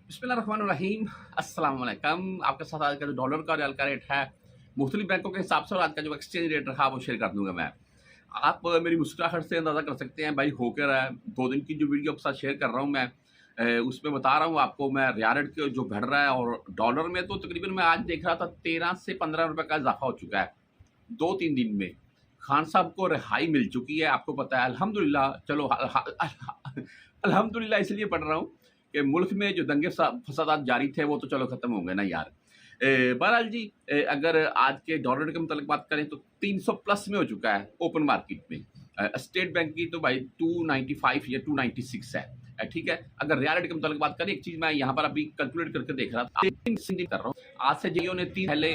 बिस्मिल्लाहिर्रहमानिर्रहीम। अस्सलाम वालेकुम। आपके साथ आज का जो डॉलर का रियाल का रेट है मुख्तलिफ बैंकों के हिसाब से और आज का जो एक्सचेंज रेट रहा वो शेयर कर दूंगा मैं। आप मेरी मुस्कुराहट से अंदाज़ा कर सकते हैं भाई हो क्या रहा है। 2 दिन की जो वीडियो आपके साथ शेयर कर रहा हूँ मैं, उसमें बता रहा हूँ आपको मैं रियाल रेट के जो बढ़ रहा है और डॉलर में तो तकरीबन मैं आज देख रहा था 13 से 15 रुपए का इजाफा हो चुका है 2-3 दिन में। खान साहब को रिहाई मिल चुकी है, आपको पता है अल्हम्दुलिल्लाह। चलो अल्हम्दुलिल्लाह इसलिए पढ़ रहा हूँ कि मुल्क में जो दंगे फसादात जारी थे वो तो चलो ख़त्म हो गए ना यार। बहरहाल जी, अगर आज के डॉलर के मुतालिक बात करें तो 300 प्लस में हो चुका है ओपन मार्केट में। स्टेट बैंक की तो भाई 295 या 296 है। ठीक है। अगर रियाल रेट के मुताबिक बात करें, एक चीज़ मैं यहाँ पर अभी कैलकुलेट करके देख रहा था, कर रहा हूँ। आज से जियो ने 3 पहले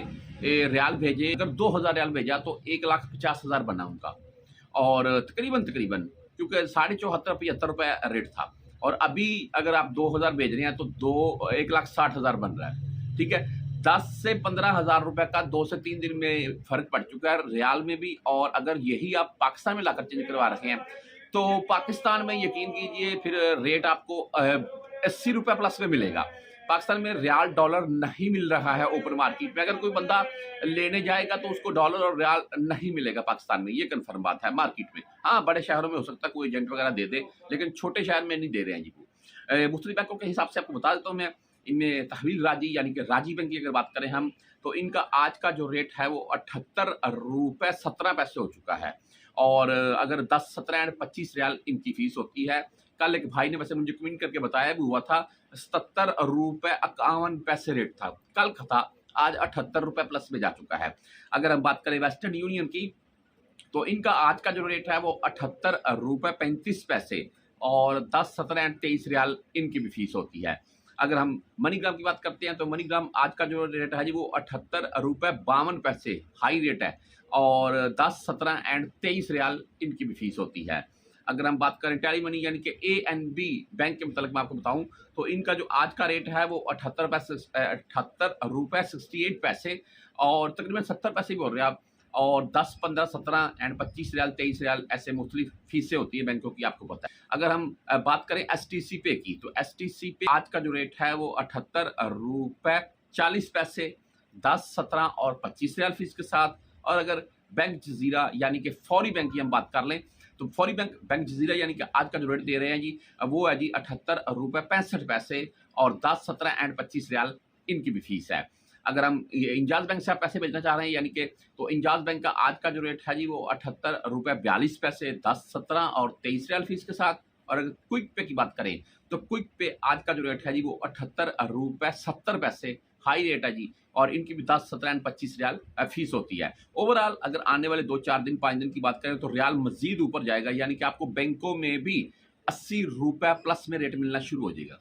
रियाल भेजे, अगर 2000 रियाल भेजा तो 1,50,000 बना उनका। और तकरीबन तकरीबन क्योंकि 74.75 रुपये रेट था और अभी अगर आप 2000 भेज रहे हैं तो 1,60,000 बन रहा है। ठीक है। 10 से 15,000 रुपए का 2 से 3 दिन में फर्क पड़ चुका है रियाल में भी। और अगर यही आप पाकिस्तान में लाकर चेंज करवा रखे हैं तो पाकिस्तान में यकीन कीजिए फिर रेट आपको 80 रुपये प्लस में मिलेगा। पाकिस्तान में रियाल डॉलर नहीं मिल रहा है ओपन मार्केट में। अगर कोई बंदा लेने जाएगा तो उसको डॉलर और रियाल नहीं मिलेगा पाकिस्तान में, ये कंफर्म बात है मार्केट में। हाँ, बड़े शहरों में हो सकता है कोई एजेंट वगैरह दे दे, लेकिन छोटे शहर में नहीं दे रहे हैं जी वो। मुख्तलिफ बैंकों के हिसाब से आपको बता देता हूँ मैं। इनमें तहवील राजी यानी कि राजी बैंक की अगर बात करें हम तो इनका आज का जो रेट है वो 78 रुपये 17 पैसे हो चुका है। और अगर 10, 17 एंड 25 रियाल इनकी फीस होती है। कल एक भाई ने वैसे मुझे कमेंट करके बताया भी हुआ था 77 रुपये 51 पैसे रेट था कल का था, आज 78 रुपये प्लस में जा चुका है। अगर हम बात करें वेस्टर्न यूनियन की तो इनका आज का जो रेट है वो 78 रुपये 35 पैसे और 10, 17 एंड 23 रियाल इनकी भी फीस होती है। अगर हम मनीग्राम की बात करते हैं तो मनीग्राम आज का जो रेट है जी वो 78 रुपये 52 पैसे हाई रेट है और 10, 17 एंड 23 रियाल इनकी भी फीस होती है। अगर हम बात करें टेली मनी यानी कि ANB बैंक के मतलब मैं आपको बताऊं तो इनका जो आज का रेट है वो 78 रुपये 68 पैसे और तकरीबन 70 पैसे भी बोल रहे हैं आप। और 10, 15, 17 एंड 25 रियाल 23 रियाल ऐसे मुख्तलिफ फीसें होती है बैंकों की, आपको पता है। अगर हम बात करें STC पे की तो STC पे आज का जो रेट है वो 78 रुपये 40 पैसे 10, 17 और 25 रियाल फीस के साथ। और अगर बैंक जजीरा यानी कि फौरी बैंक की हम बात कर लें तो फौरी बैंक जजीरा यानी कि आज का जो रेट दे रहे हैं जी वो है जी 78 रुपये 65 पैसे और 10, 17 एंड 25 रियाल इनकी भी फीस है। अगर हम इंजाज बैंक से आप पैसे भेजना चाह रहे हैं यानी कि तो इंजाज बैंक का आज का जो रेट है जी वो 78 रुपये 42 पैसे 10, 17 और 23 रियाल फीस के साथ। और अगर क्विक पे की बात करें तो क्विक पे आज का जो रेट है जी वो 78 रुपये 70 पैसे हाई रेट है जी और इनकी भी 10, 17 एंड 25 रियाल फीस होती है। ओवरऑल अगर आने वाले 2-4 दिन 5 दिन की बात करें तो रियाल मजीद ऊपर जाएगा यानी कि आपको बैंकों में भी 80 रुपये प्लस में रेट मिलना शुरू हो जाएगा।